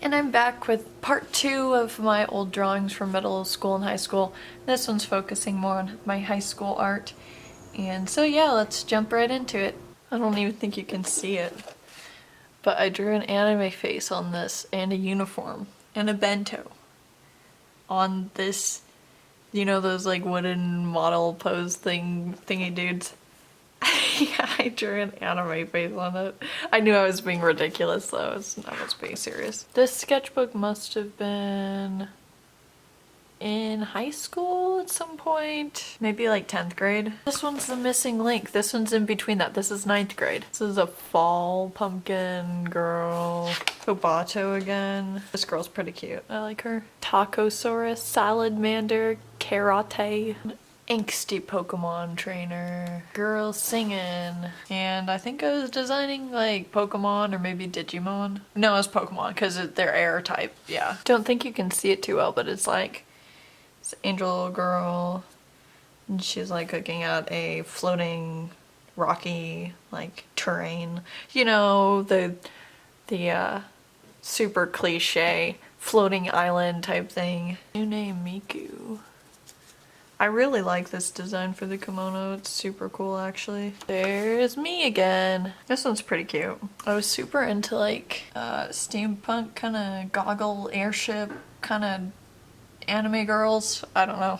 And I'm back with part 2 of my old drawings from middle school and high school. This one's focusing more on my high school art. And so yeah, let's jump right into it. I don't even think you can see it, but I drew an anime face on this and a uniform and a bento on this, you know, those like wooden model pose thingy dudes. Yeah, I drew an anime face on it. I knew I was being ridiculous though, I was being serious. This sketchbook must have been in high school at some point, maybe like 10th grade. This one's the missing link. This one's in between that. This is 9th grade. This is a fall pumpkin girl. Kobato again. This girl's pretty cute. I like her. Tacosaurus, Salamander, Karate, angsty Pokemon trainer, girl singing, and I think I was designing like Pokemon or maybe Digimon. No, it's Pokemon because they're air type, yeah. Don't think you can see it too well, but it's like this angel girl, and she's like looking at a floating rocky like terrain. You know, the super cliche floating island type thing. New name Miku. I really like this design for the kimono. It's super cool actually. There's me again. This one's pretty cute. I was super into like steampunk kind of goggle airship kind of anime girls. I don't know.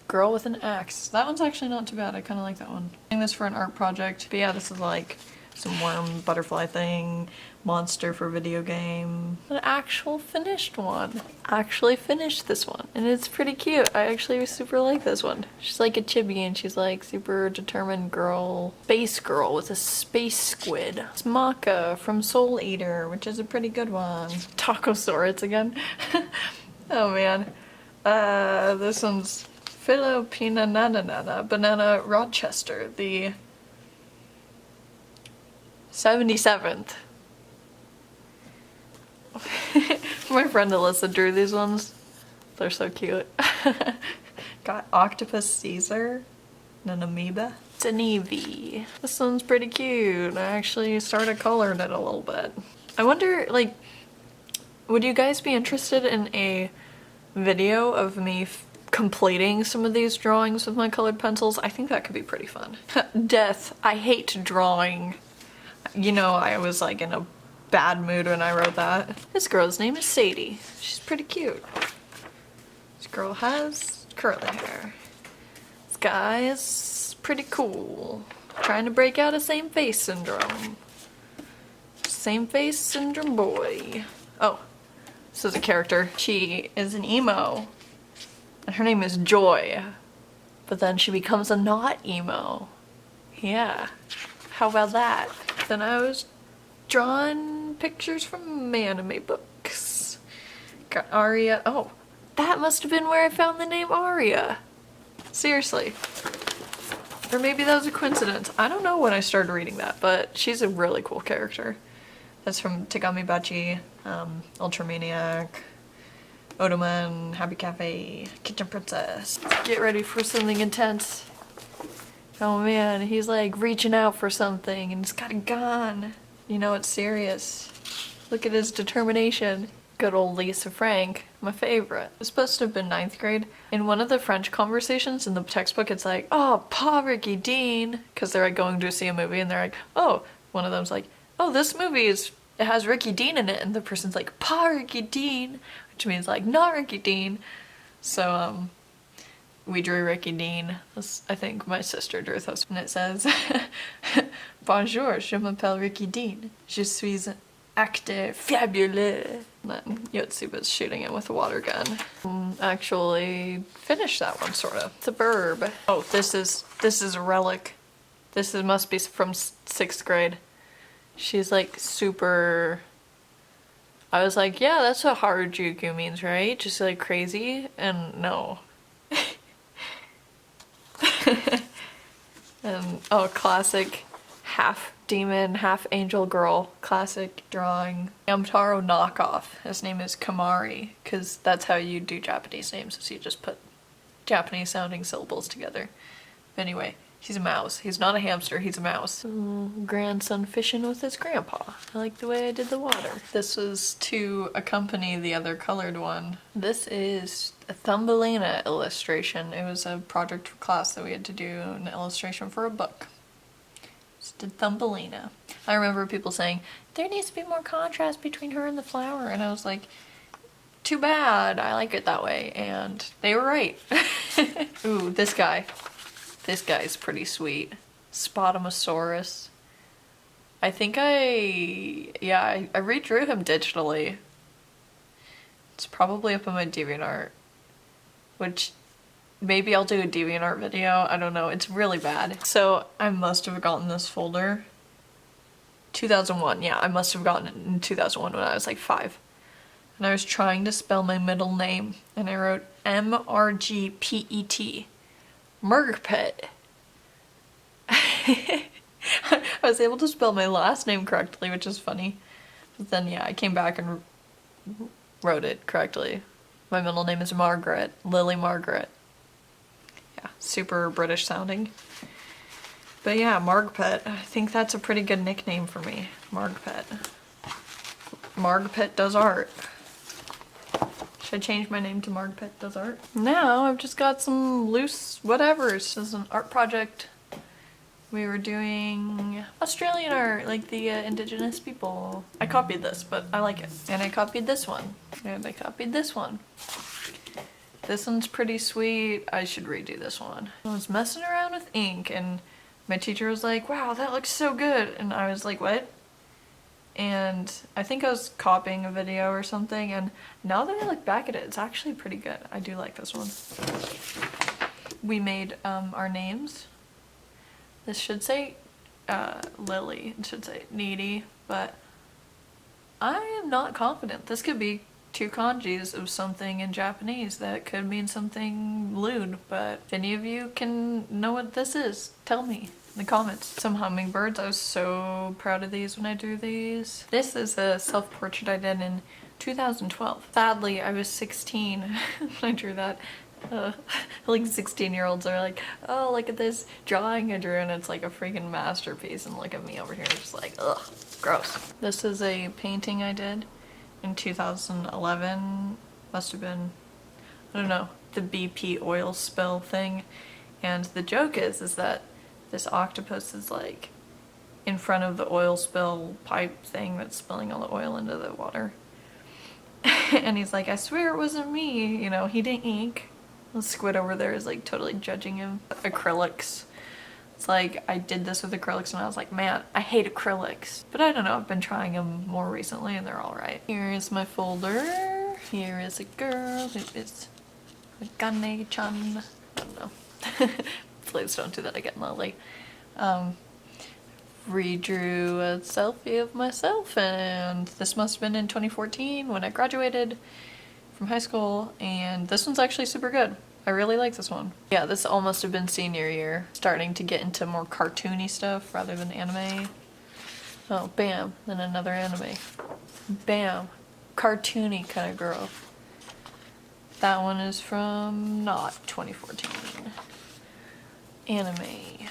Girl with an axe. That one's actually not too bad. I kind of like that one. I'm doing this for an art project. But yeah, this is like some worm butterfly thing. Monster for video game. An actual finished one. Actually finished this one. And it's pretty cute. I actually super like this one. She's like a chibi and she's like super determined girl. Space girl with a space squid. It's Maka from Soul Eater, which is a pretty good one. Tacosaurus again. Oh man. This one's Filipina Nana Banana Rochester, the 77th. My friend Alyssa drew these ones. They're so cute. Got Octopus Caesar and an amoeba. It's an Eevee. This one's pretty cute. I actually started coloring it a little bit. I wonder, like, would you guys be interested in a video of me completing some of these drawings with my colored pencils? I think that could be pretty fun. Death. I hate drawing. You know, I was like in a bad mood when I wrote that. This girl's name is Sadie. She's pretty cute. This girl has curly hair. This guy is pretty cool. Trying to break out of same face syndrome. Same face syndrome boy. Oh, this is a character. She is an emo. And her name is Joy. But then she becomes a not emo. Yeah. How about that? Then I was drawing pictures from anime books. Got Aria. Oh, that must have been where I found the name Aria. Seriously. Or maybe that was a coincidence. I don't know when I started reading that, but she's a really cool character. That's from Tagami Bachi, Ultramaniac, Odoman, Happy Cafe, Kitchen Princess. Get ready for something intense. Oh man, he's like reaching out for something and he's got a gun. You know it's serious. Look at his determination. Good old Lisa Frank, my favorite. It's supposed to have been 9th grade. In one of the French conversations in the textbook, it's like, oh, Pa Ricky Dean. Because they're like going to see a movie and they're like, oh, one of them's like, oh, this movie it has Ricky Dean in it. And the person's like, Pa Ricky Dean, which means like, not Ricky Dean. So, we drew Ricky Dean. I think my sister drew this, and it says, Bonjour, je m'appelle Ricky Dean. Je suis un acteur fabuleux. And then Yotsuba's shooting him with a water gun. Actually finished that one, sort of. It's a burb. Oh, this is a relic. Must be from 6th grade. She's like super... I was like, yeah, that's what Harajuku means, right? Just like crazy? And no. And oh, classic half demon, half angel girl, classic drawing. Yamtaro knockoff. His name is Kamari, because that's how you do Japanese names, is you just put Japanese sounding syllables together. Anyway, He's a mouse. He's not a hamster, he's a mouse. Grandson fishing with his grandpa. I like the way I did the water. This was to accompany the other colored one. This is a Thumbelina illustration. It was a project for class that we had to do an illustration for a book. Just did Thumbelina. I remember people saying, there needs to be more contrast between her and the flower. And I was like, too bad. I like it that way. And they were right. Ooh, this guy. This guy's pretty sweet. Spotomosaurus. I think I redrew him digitally. It's probably up on my DeviantArt, which maybe I'll do a DeviantArt video. I don't know. It's really bad. So I must have gotten this folder 2001. Yeah, I must have gotten it in 2001 when I was like 5. And I was trying to spell my middle name and I wrote M-R-G-P-E-T. Murgpet. I was able to spell my last name correctly, which is funny. But then yeah, I came back and wrote it correctly. My middle name is Margaret. Lily Margaret. Yeah, super British sounding. But yeah, Margpet. I think that's a pretty good nickname for me. Margpet. Margpet does art. Should I change my name to Margpet does art? Now I've just got some loose whatevers. This is an art project. We were doing Australian art, like the indigenous people. I copied this, but I like it. And I copied this one. And I copied this one. This one's pretty sweet. I should redo this one. I was messing around with ink and my teacher was like, wow, that looks so good. And I was like, what? And I think I was copying a video or something, and now that I look back at it, it's actually pretty good. I do like this one. We made our names. This should say Lily. It should say Needy, but I am not confident. This could be 2 kanjis of something in Japanese that could mean something lewd, but if any of you can know what this is, tell me in the comments. Some hummingbirds. I was so proud of these when I drew these. This is a self-portrait I did in 2012. Sadly, I was 16 when I drew that. Like 16-year-olds are like, oh, look at this drawing I drew, and it's like a freaking masterpiece, and look at me over here just like, ugh, gross. This is a painting I did in 2011. Must have been, I don't know, the BP oil spill thing. And the joke is that this octopus is like in front of the oil spill pipe thing that's spilling all the oil into the water. And he's like, I swear it wasn't me. You know, he didn't ink. The squid over there is like totally judging him. Acrylics. It's like, I did this with acrylics and I was like, man, I hate acrylics. But I don't know, I've been trying them more recently and they're alright. Here is my folder. Here is a girl who is Akane-chan. I don't know. Please don't do that again, Lily. Redrew a selfie of myself, and this must have been in 2014 when I graduated from high school, and this one's actually super good. I really like this one. Yeah, this all must have been senior year, starting to get into more cartoony stuff rather than anime. Oh, bam, then another anime. Bam, cartoony kind of girl. That one is from not 2014. Anime.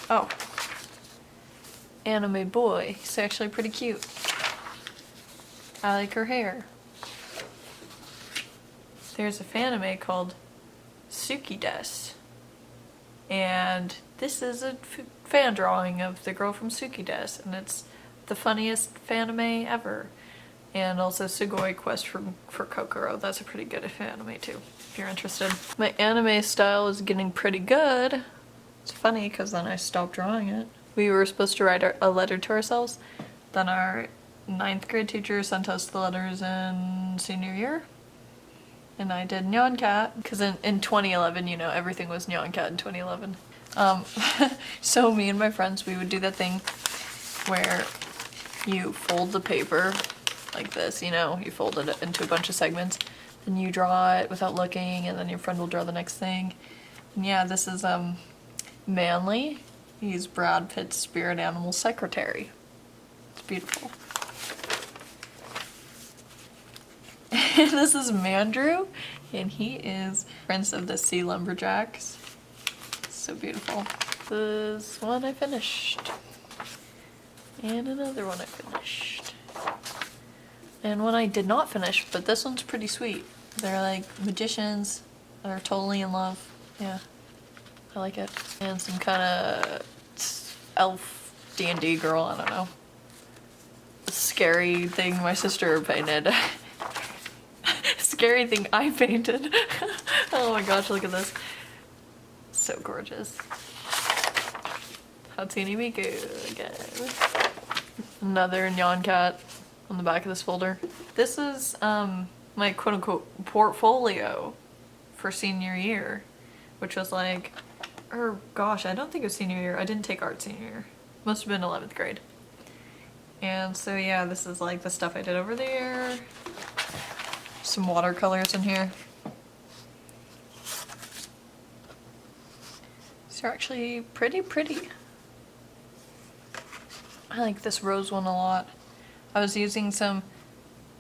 Oh. Anime boy. He's actually pretty cute. I like her hair. There's a fanime called Tsukides. And this is a fan drawing of the girl from Tsukides, and it's the funniest fanime ever. And also Sugoi Quest for Kokoro. That's a pretty good anime too, if you're interested. My anime style is getting pretty good. It's funny because then I stopped drawing it. We were supposed to write a letter to ourselves. Then our 9th grade teacher sent us the letters in senior year. And I did Nyan Cat, because in 2011, you know, everything was Nyan Cat in 2011. So me and my friends, we would do that thing where you fold the paper like this, you know, you fold it into a bunch of segments, then you draw it without looking, and then your friend will draw the next thing. And yeah, this is Manly. He's Brad Pitt's spirit animal secretary. It's beautiful. And this is Mandrew, and he is Prince of the Sea Lumberjacks. So beautiful. This one I finished. And another one I finished. And one I did not finish, but this one's pretty sweet. They're like magicians that are totally in love. Yeah, I like it. And some kind of elf D&D girl, I don't know. Scary thing my sister painted. Scary thing I painted. Oh my gosh, look at this. So gorgeous. Hatsune Miku again. Another Nyan Cat on the back of this folder. This is my quote-unquote portfolio for senior year, which was like, or gosh, I don't think it was senior year. I didn't take art senior year. Must have been 11th grade. And so yeah, this is like the stuff I did over there. Some watercolors in here. These are actually pretty pretty. I like this rose one a lot. I was using some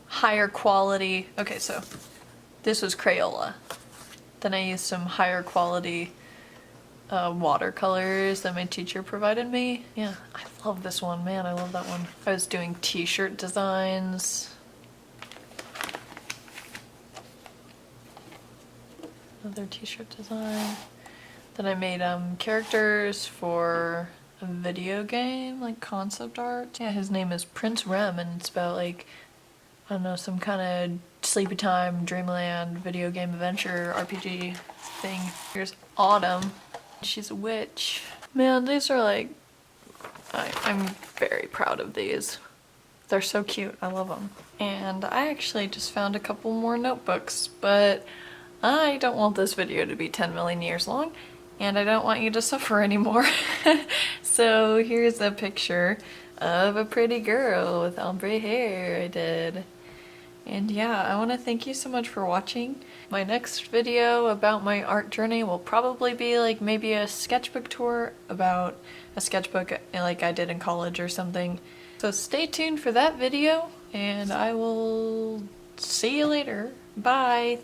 higher quality, okay, so this was Crayola. Then I used some higher quality watercolors that my teacher provided me. Yeah, I love this one, man, I love that one. I was doing t-shirt designs. Another t-shirt design. Then I made characters for a video game, like concept art. Yeah, his name is Prince Rem, and it's about like, I don't know, some kind of Sleepy Time, Dreamland, video game adventure, RPG thing. Here's Autumn. She's a witch. Man, these are like, I'm very proud of these. They're so cute, I love them. And I actually just found a couple more notebooks, but I don't want this video to be 10 million years long, and I don't want you to suffer anymore. So here's a picture of a pretty girl with ombre hair I did. And yeah, I want to thank you so much for watching. My next video about my art journey will probably be like maybe a sketchbook tour about a sketchbook like I did in college or something. So stay tuned for that video, and I will see you later. Bye!